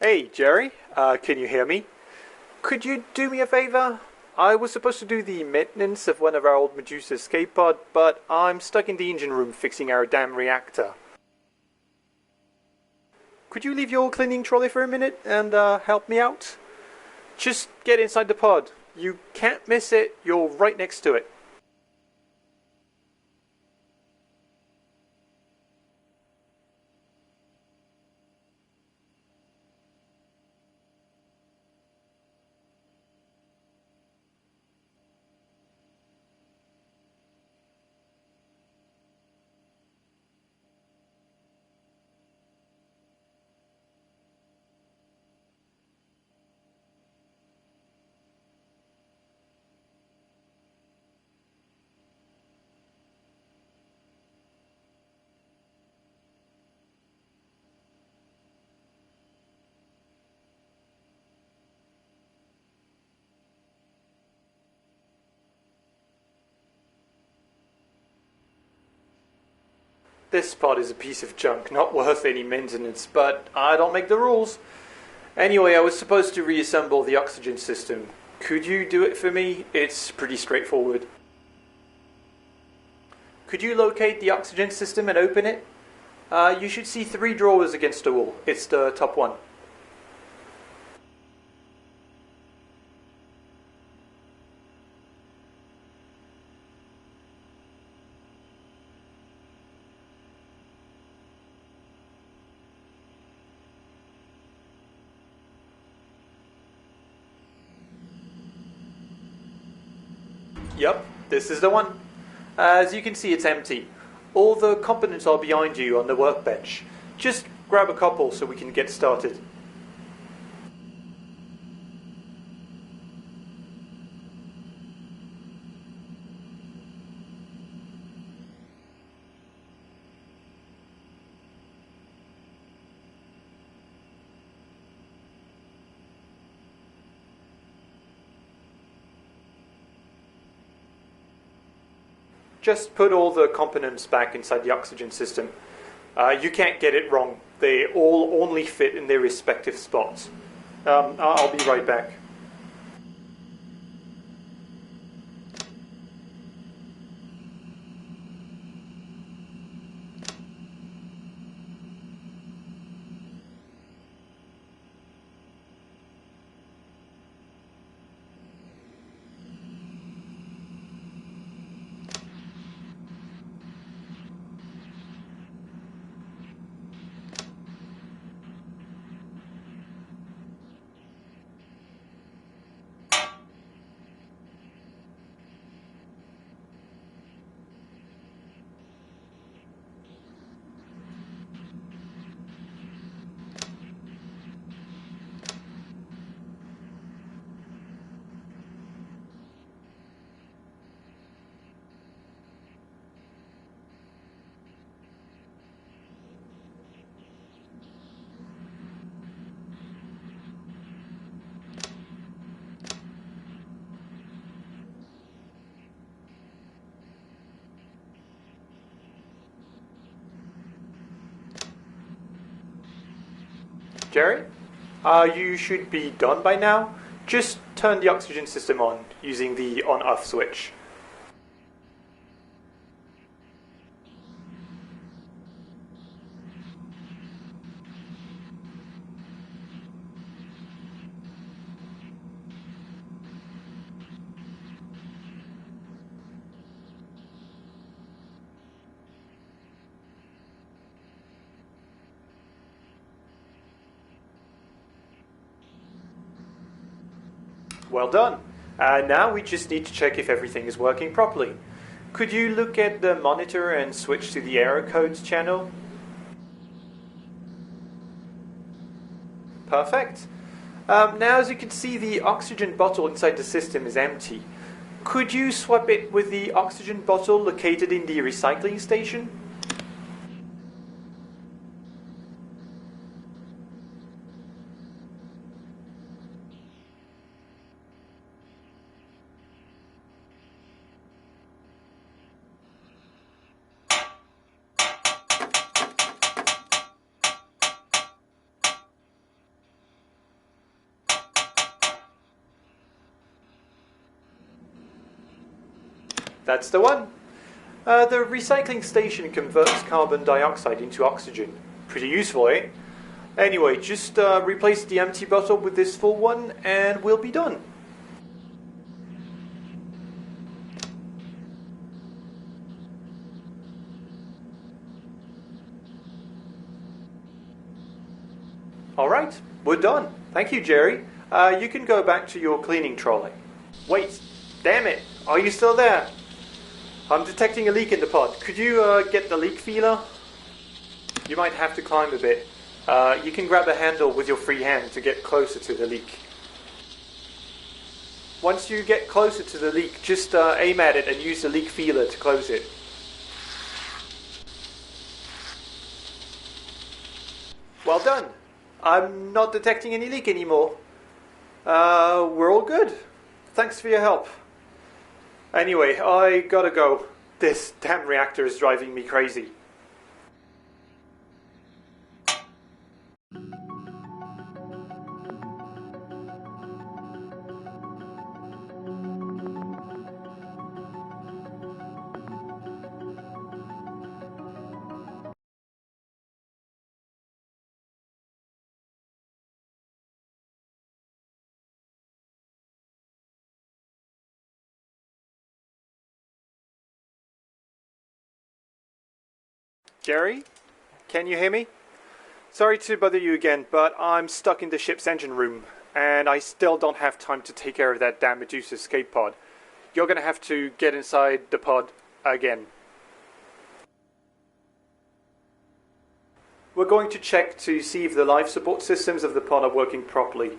Hey, Jerry, can you hear me? Could you do me a favor? I was supposed to do the maintenance of one of our old Medusa escape pod, but I'm stuck in the engine room fixing our damn reactor. Could you leave your cleaning trolley for a minute and help me out? Just get inside the pod. You can't miss it, you're right next to it. This pod is a piece of junk, not worth any maintenance, but I don't make the rules. Anyway, I was supposed to reassemble the oxygen system. Could you do it for me? It's pretty straightforward. Could you locate the oxygen system and open it? You should see 3 drawers against the wall. It's the top one. Yep, this is the one. As you can see, it's empty. All the components are behind you on the workbench. Just grab a couple so we can get started. Just put all the components back inside the oxygen system. You can't get it wrong. They all only fit in their respective spots. I'll be right back. Jerry? You should be done by now. Just turn the oxygen system on using the on-off switch. Well done. Now we just need to check if everything is working properly. Could you look at the monitor and switch to the error codes channel? Perfect. Now as you can see, the oxygen bottle inside the system is empty. Could you swap it with the oxygen bottle located in the recycling station? That's the one. The recycling station converts carbon dioxide into oxygen. Pretty useful, eh? Anyway, just replace the empty bottle with this full one and we'll be done. Alright, we're done. Thank you, Jerry. You can go back to your cleaning trolley. Wait, damn it, are you still there? I'm detecting a leak in the pod. Could you get the leak feeler? You might have to climb a bit. You can grab a handle with your free hand to get closer to the leak. Once you get closer to the leak, just aim at it and use the leak feeler to close it. Well done. I'm not detecting any leak anymore. We're all good. Thanks for your help. Anyway, I gotta go. This damn reactor is driving me crazy. Jerry? Can you hear me? Sorry to bother you again, but I'm stuck in the ship's engine room, and I still don't have time to take care of that damn Medusa escape pod. You're gonna have to get inside the pod again. We're going to check to see if the life support systems of the pod are working properly.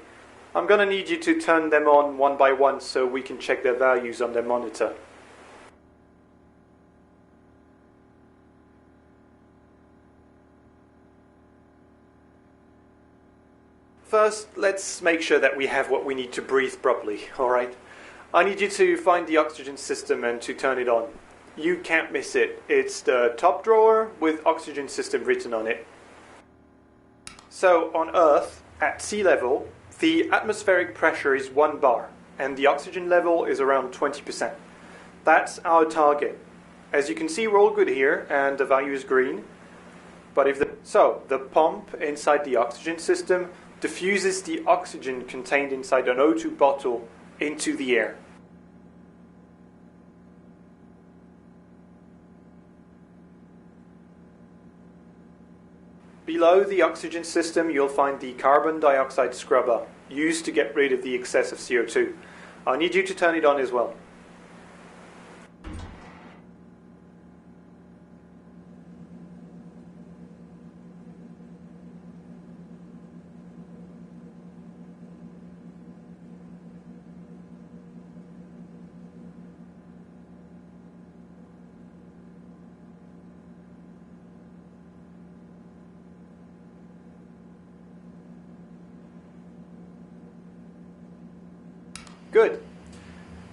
I'm gonna need you to turn them on one by one so we can check their values on their monitor. First, let's make sure that we have what we need to breathe properly, alright? I need you to find the oxygen system and to turn it on. You can't miss it. It's the top drawer with oxygen system written on it. So, on Earth, at sea level, the atmospheric pressure is 1 bar, and the oxygen level is around 20%. That's our target. As you can see, we're all good here, and the value is green. But if the pump inside the oxygen system diffuses the oxygen contained inside an O2 bottle into the air. Below the oxygen system, you'll find the carbon dioxide scrubber, used to get rid of the excess of CO2. I need you to turn it on as well. Good.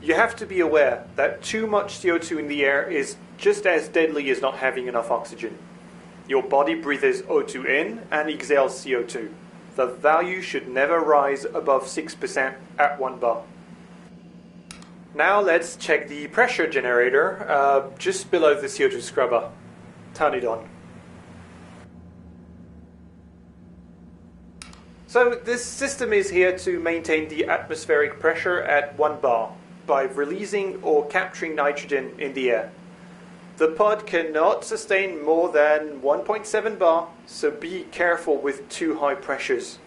You have to be aware that too much CO2 in the air is just as deadly as not having enough oxygen. Your body breathes O2 in and exhales CO2. The value should never rise above 6% at 1 bar. Now let's check the pressure generator just below the CO2 scrubber. Turn it on. So this system is here to maintain the atmospheric pressure at 1 bar by releasing or capturing nitrogen in the air. The pod cannot sustain more than 1.7 bar, so be careful with too high pressures.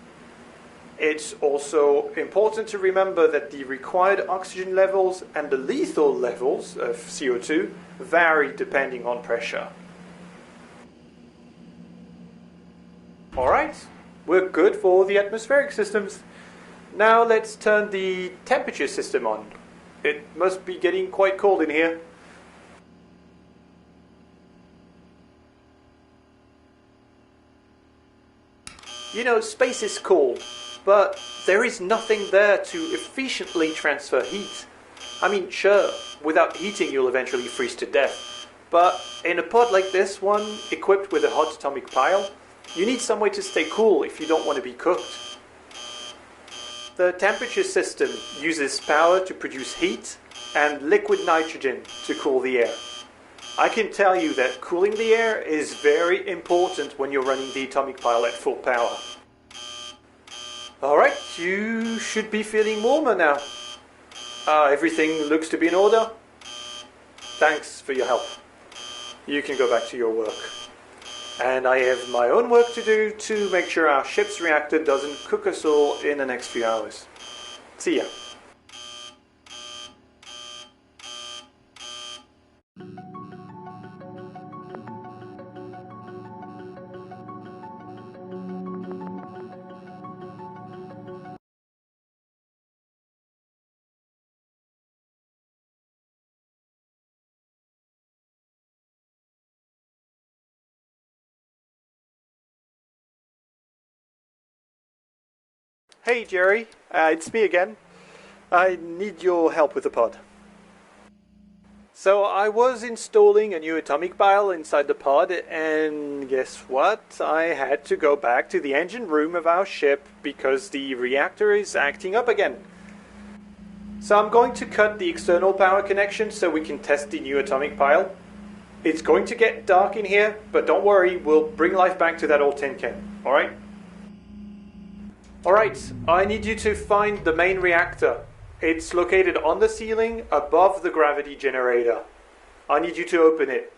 It's also important to remember that the required oxygen levels and the lethal levels of CO2 vary depending on pressure. Alright. We're good for the atmospheric systems. Now let's turn the temperature system on. It must be getting quite cold in here. You know, space is cool, but there is nothing there to efficiently transfer heat. I mean, sure, without heating you'll eventually freeze to death. But in a pod like this one, equipped with a hot atomic pile, you need some way to stay cool if you don't want to be cooked. The temperature system uses power to produce heat and liquid nitrogen to cool the air. I can tell you that cooling the air is very important when you're running the atomic pile at full power. Alright, you should be feeling warmer now. Everything looks to be in order. Thanks for your help. You can go back to your work. And I have my own work to do to make sure our ship's reactor doesn't cook us all in the next few hours. See ya. Hey Jerry, it's me again. I need your help with the pod. So I was installing a new atomic pile inside the pod, and guess what? I had to go back to the engine room of our ship because the reactor is acting up again. So I'm going to cut the external power connection so we can test the new atomic pile. It's going to get dark in here, but don't worry, we'll bring life back to that old tin can, alright? Alright, I need you to find the main reactor. It's located on the ceiling above the gravity generator. I need you to open it.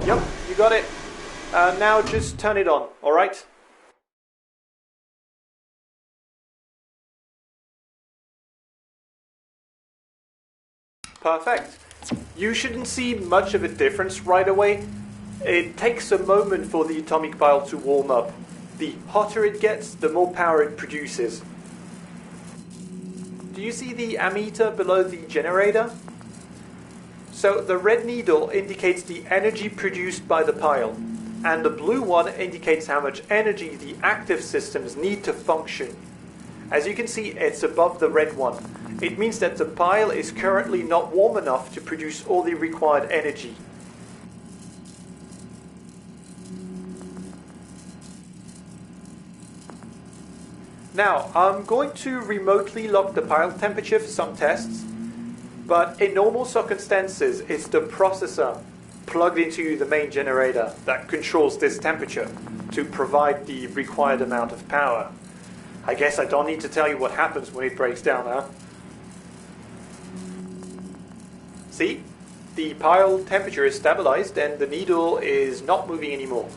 Yep, you got it. Now just turn it on, alright? Perfect. You shouldn't see much of a difference right away. It takes a moment for the atomic pile to warm up. The hotter it gets, the more power it produces. Do you see the ammeter below the generator? So the red needle indicates the energy produced by the pile, and the blue one indicates how much energy the active systems need to function. As you can see, it's above the red one. It means that the pile is currently not warm enough to produce all the required energy. Now, I'm going to remotely lock the pile temperature for some tests, but in normal circumstances, it's the processor plugged into the main generator that controls this temperature to provide the required amount of power. I guess I don't need to tell you what happens when it breaks down, huh? See? The pile temperature is stabilized and the needle is not moving anymore.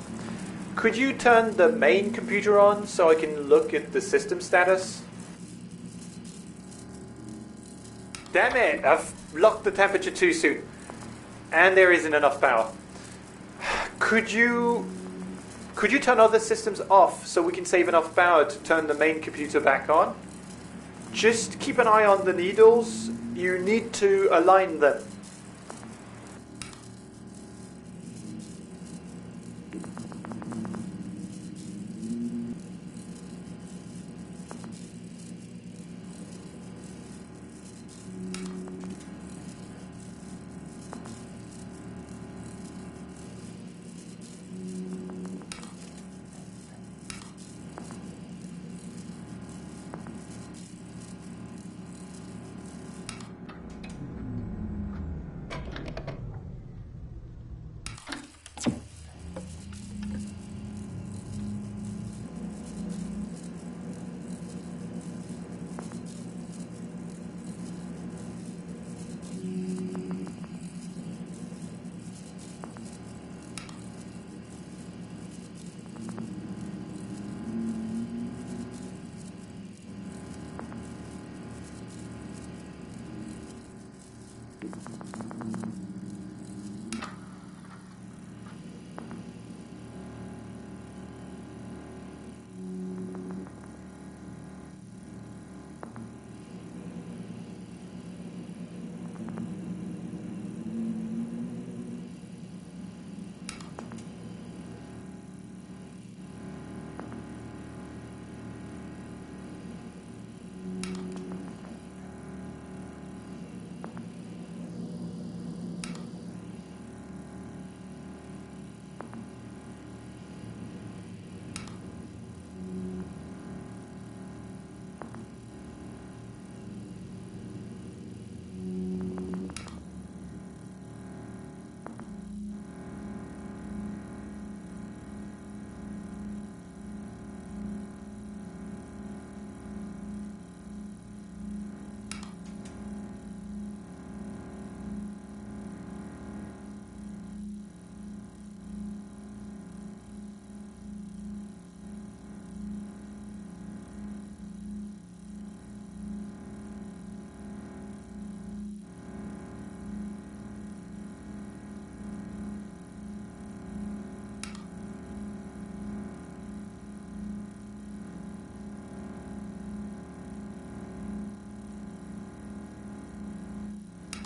Could you turn the main computer on so I can look at the system status? Damn it! I've locked the temperature too soon. And there isn't enough power. Could you turn other systems off so we can save enough power to turn the main computer back on? Just keep an eye on the needles. You need to align them.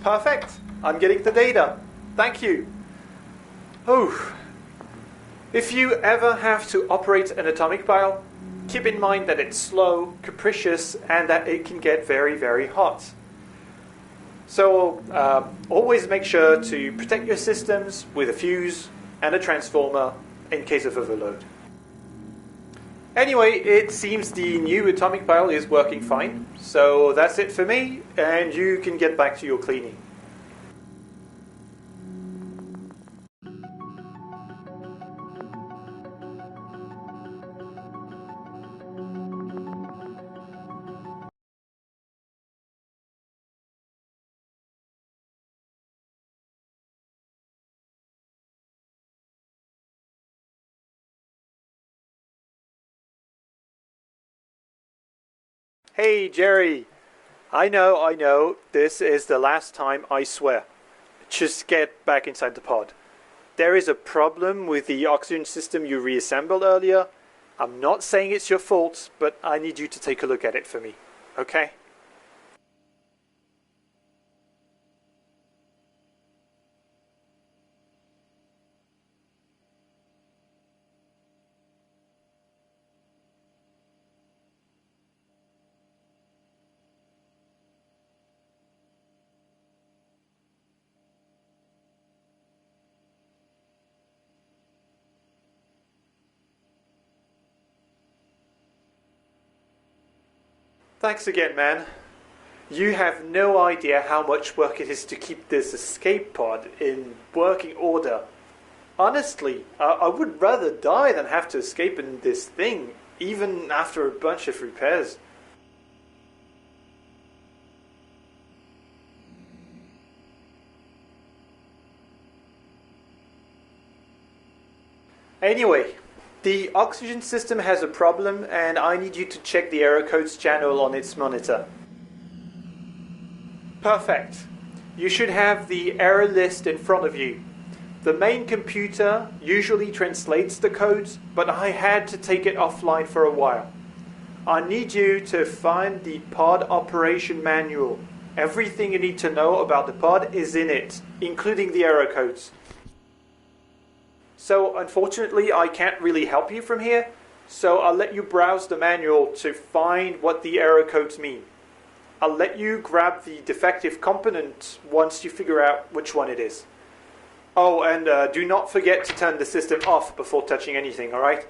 Perfect. I'm getting the data. Thank you. Oh. If you ever have to operate an atomic pile, keep in mind that it's slow, capricious, and that it can get very, very hot. So always make sure to protect your systems with a fuse and a transformer in case of overload. Anyway, it seems the new atomic pile is working fine, so that's it for me, and you can get back to your cleaning. Hey, Jerry. I know, this is the last time, I swear. Just get back inside the pod. There is a problem with the oxygen system you reassembled earlier. I'm not saying it's your fault, but I need you to take a look at it for me, okay? Thanks again, man. You have no idea how much work it is to keep this escape pod in working order. Honestly, I would rather die than have to escape in this thing, even after a bunch of repairs. Anyway, the oxygen system has a problem and I need you to check the error codes channel on its monitor. Perfect. You should have the error list in front of you. The main computer usually translates the codes, but I had to take it offline for a while. I need you to find the pod operation manual. Everything you need to know about the pod is in it, including the error codes. So unfortunately, I can't really help you from here, so I'll let you browse the manual to find what the error codes mean. I'll let you grab the defective component once you figure out which one it is. Oh, and do not forget to turn the system off before touching anything, alright?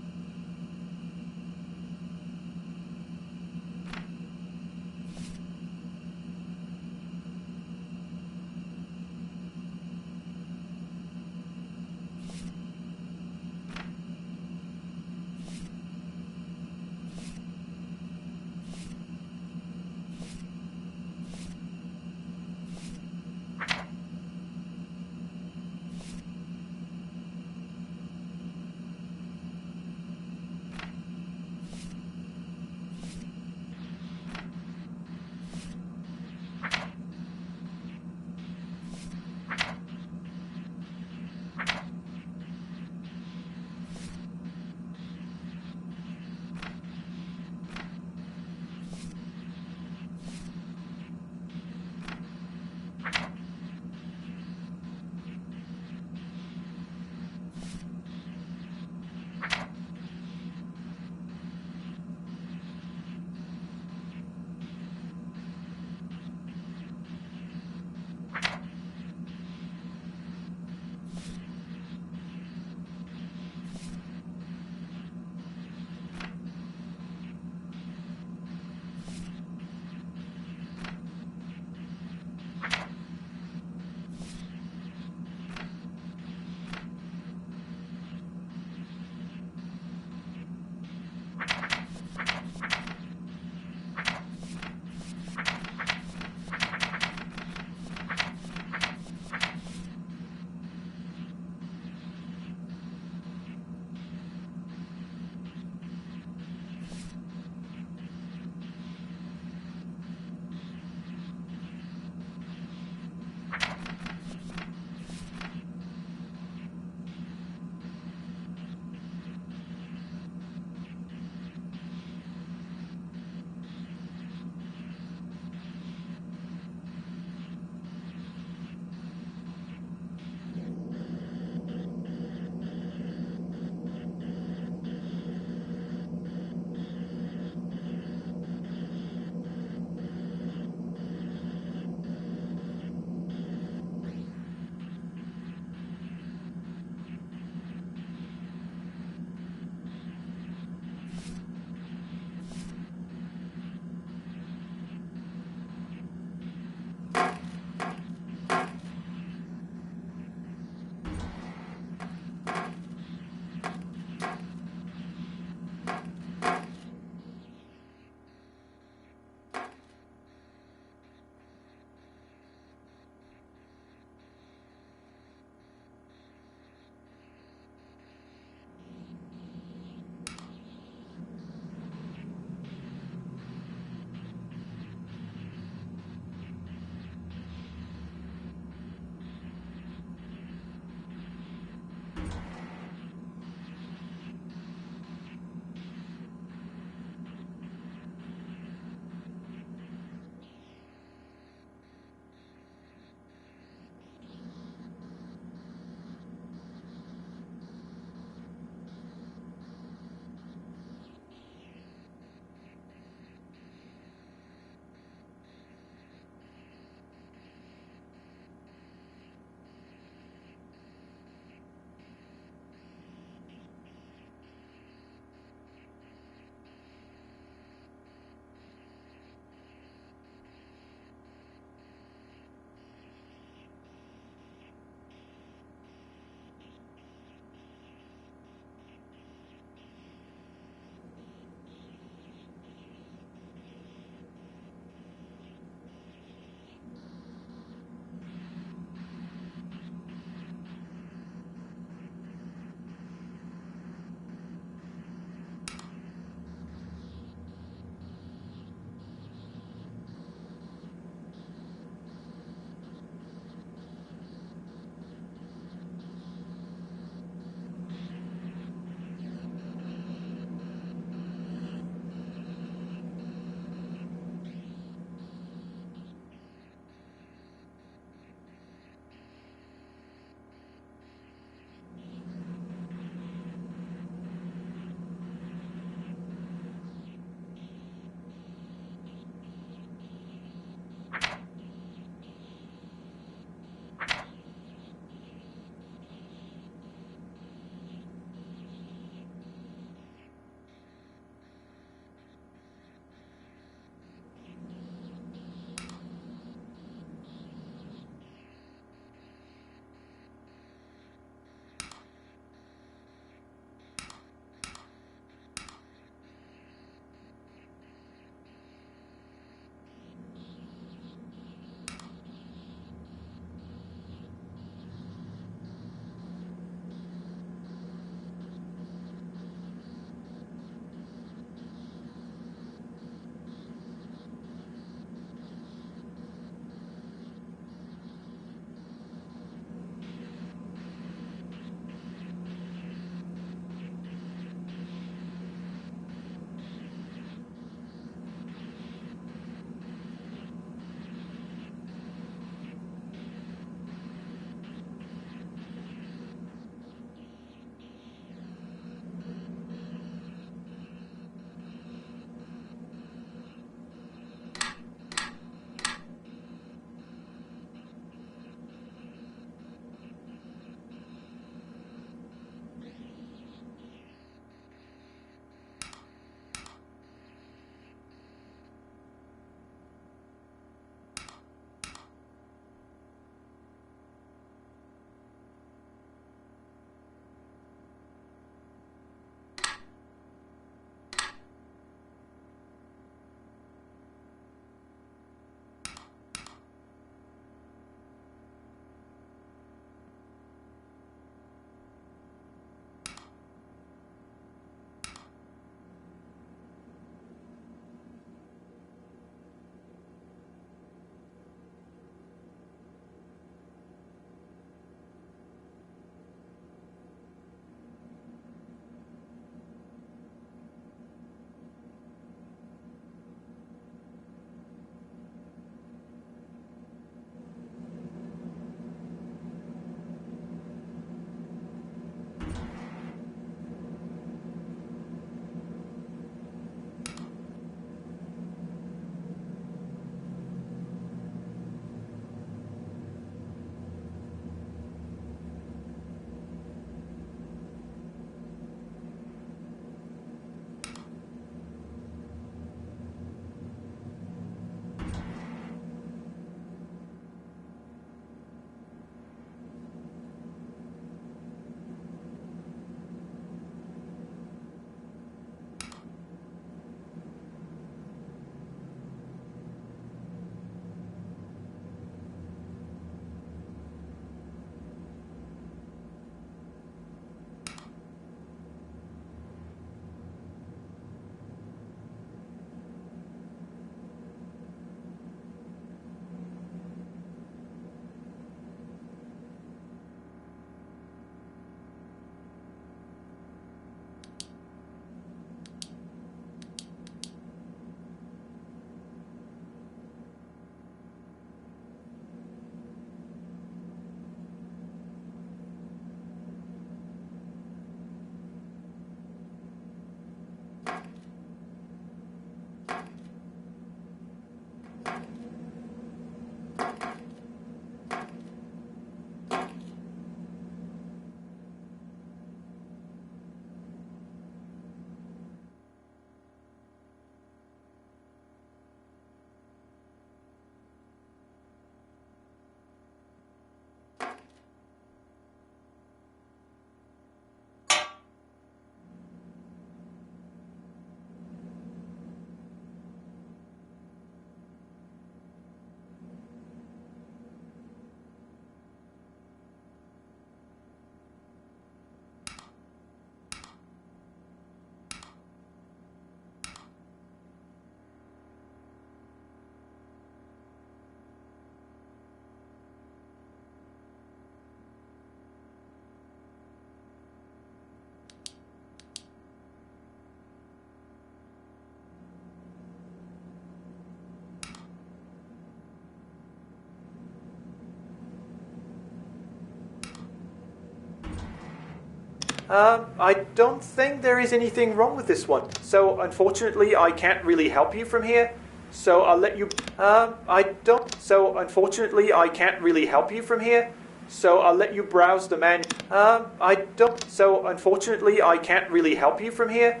I don't think there is anything wrong with this one. So unfortunately, I can't really help you from here. So I'll let you. Unfortunately, I can't really help you from here. So I'll let you browse the man. Unfortunately, I can't really help you from here.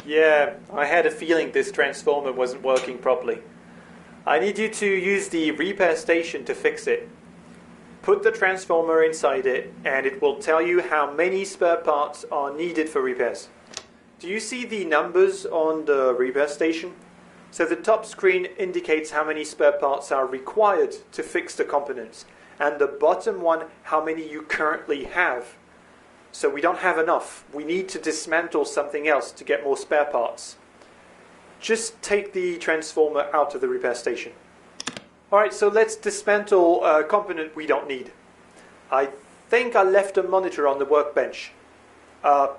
Yeah, I had a feeling this transformer wasn't working properly. I need you to use the repair station to fix it. Put the transformer inside it, and it will tell you how many spare parts are needed for repairs. Do you see the numbers on the repair station? So the top screen indicates how many spare parts are required to fix the components, and the bottom one, how many you currently have. So we don't have enough. We need to dismantle something else to get more spare parts. Just take the transformer out of the repair station. Alright, so let's dismantle a component we don't need. I think I left a monitor on the workbench.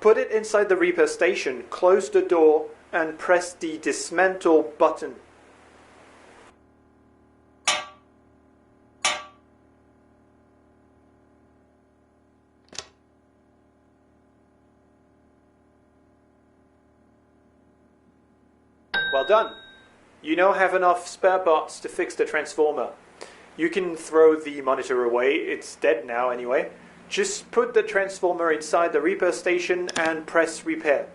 Put it inside the repair station, close the door, and press the dismantle button. Well done. You now have enough spare parts to fix the transformer. You can throw the monitor away, it's dead now anyway. Just put the transformer inside the repair station and press repair.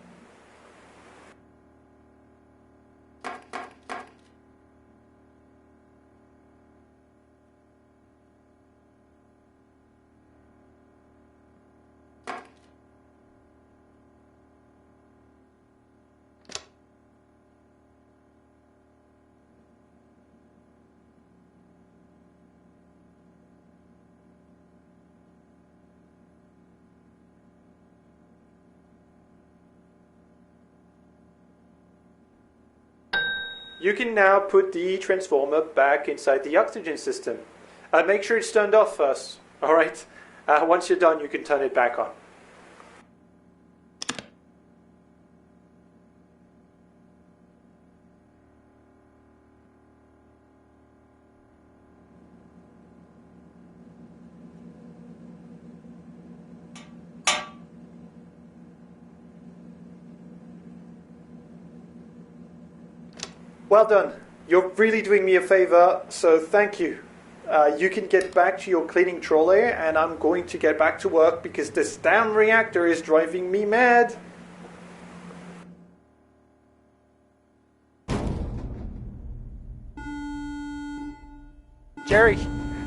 You can now put the transformer back inside the oxygen system. Make sure it's turned off first, alright? Once you're done, you can turn it back on. Well done. You're really doing me a favor, so thank you. You can get back to your cleaning trolley, and I'm going to get back to work because this damn reactor is driving me mad. Jerry,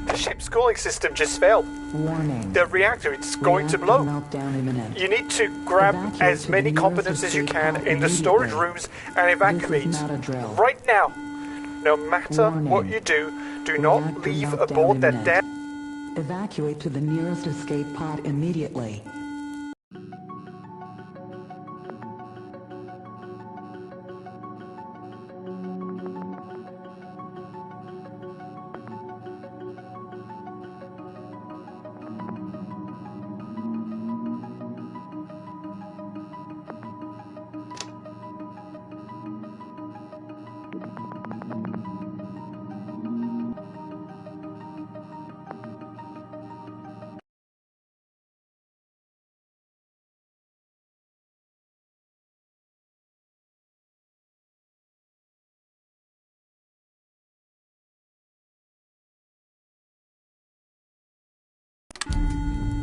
the ship's cooling system just failed. Warning. The reactor is going to blow. Meltdown imminent. You need to grab Evacuate as to the many nearest components as you escape can pod in the storage immediately. rooms and evacuate This is not a drill. right now. No matter Warning. what you do not Reactor leave meltdown aboard that imminent. damn... Evacuate to the nearest escape pod immediately.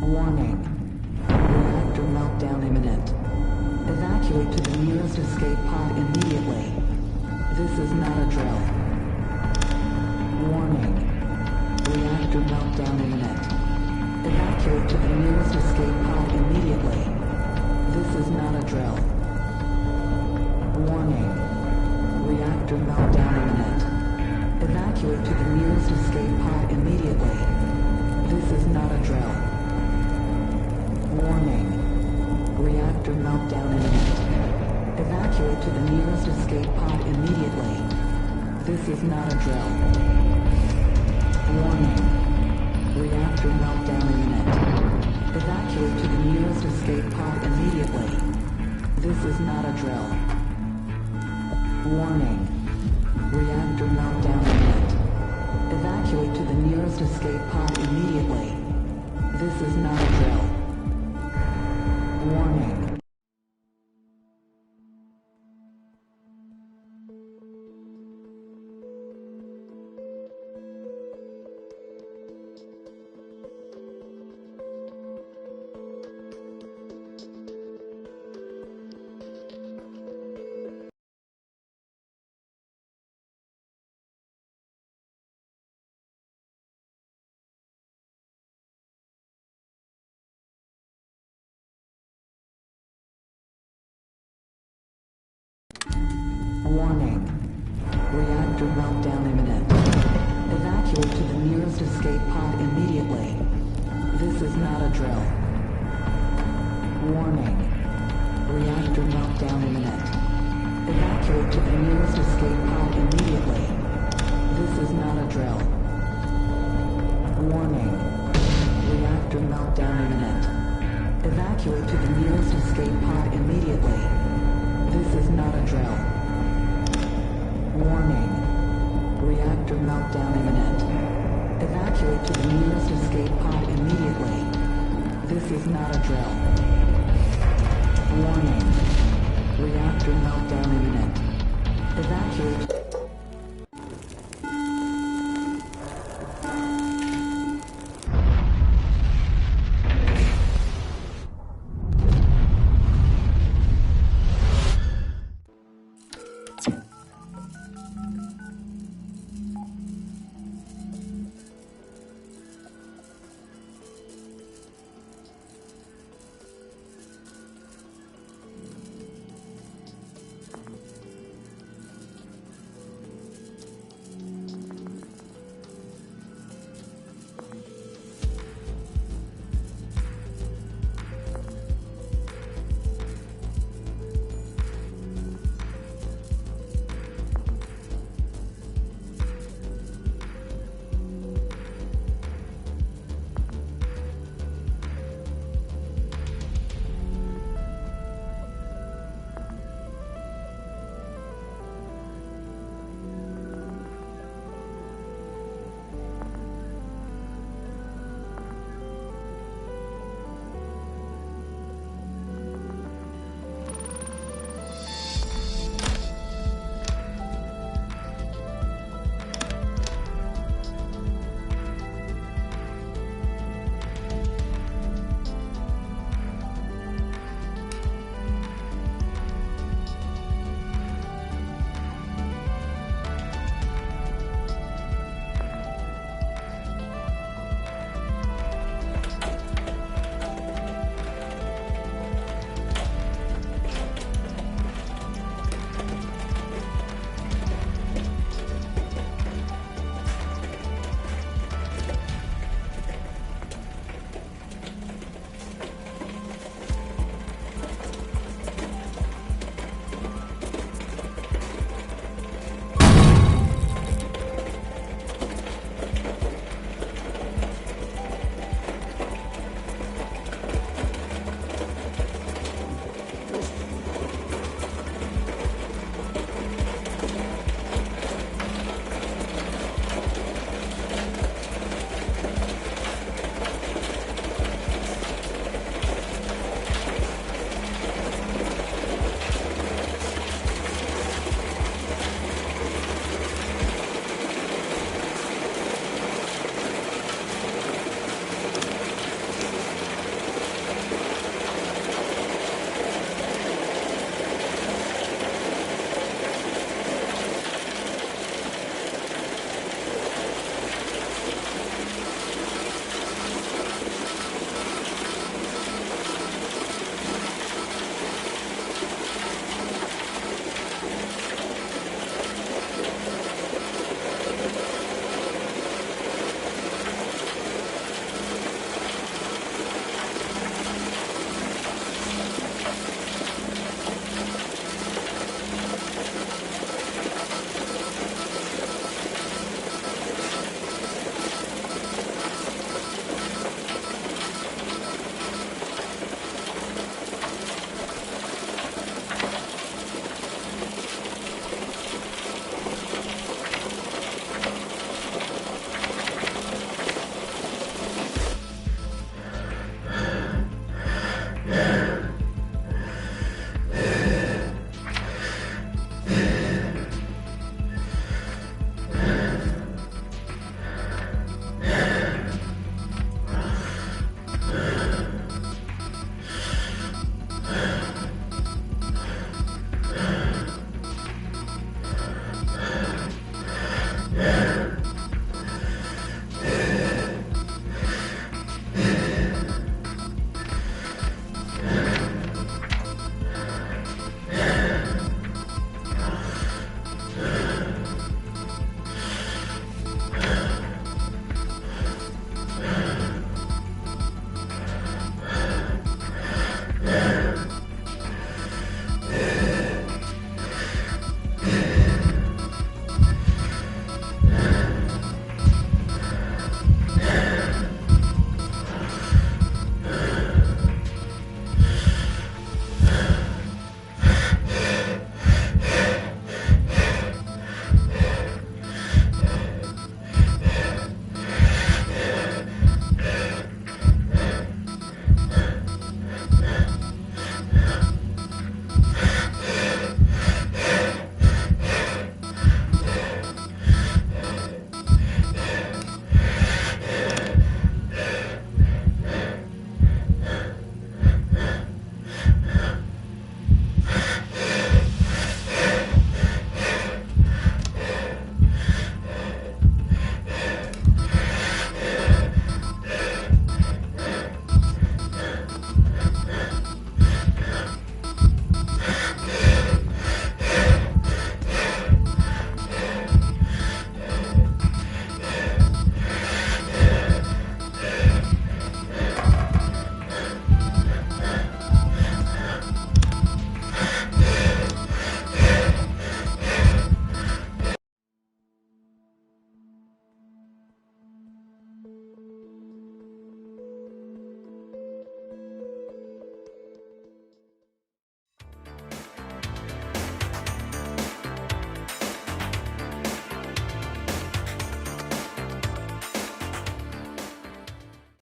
Warning. Reactor meltdown imminent. Evacuate to the nearest escape pod immediately. This is not a drill. Warning. Reactor meltdown imminent. Evacuate to the nearest escape pod immediately. This is not a drill. Warning. Reactor meltdown imminent. Evacuate to the nearest escape pod immediately. This is not a drill. Warning. Reactor meltdown imminent. Evacuate to the nearest escape pod immediately. This is not a drill. Warning. Reactor meltdown imminent. Evacuate to the nearest escape pod immediately. This is not a drill. Warning. Reactor meltdown imminent. Evacuate to the nearest escape pod immediately. This is not a drill. Warning. Warning. Reactor meltdown imminent. Evacuate to the nearest escape pod immediately. This is not a drill. Warning. Reactor meltdown imminent. Evacuate to the nearest escape pod immediately. This is not a drill. Warning. Reactor meltdown imminent. Evacuate to the nearest escape pod immediately. This is not a drill. Warning. Reactor meltdown imminent. Evacuate to the nearest escape pod immediately. This is not a drill. Warning. Reactor meltdown imminent. Evacuate.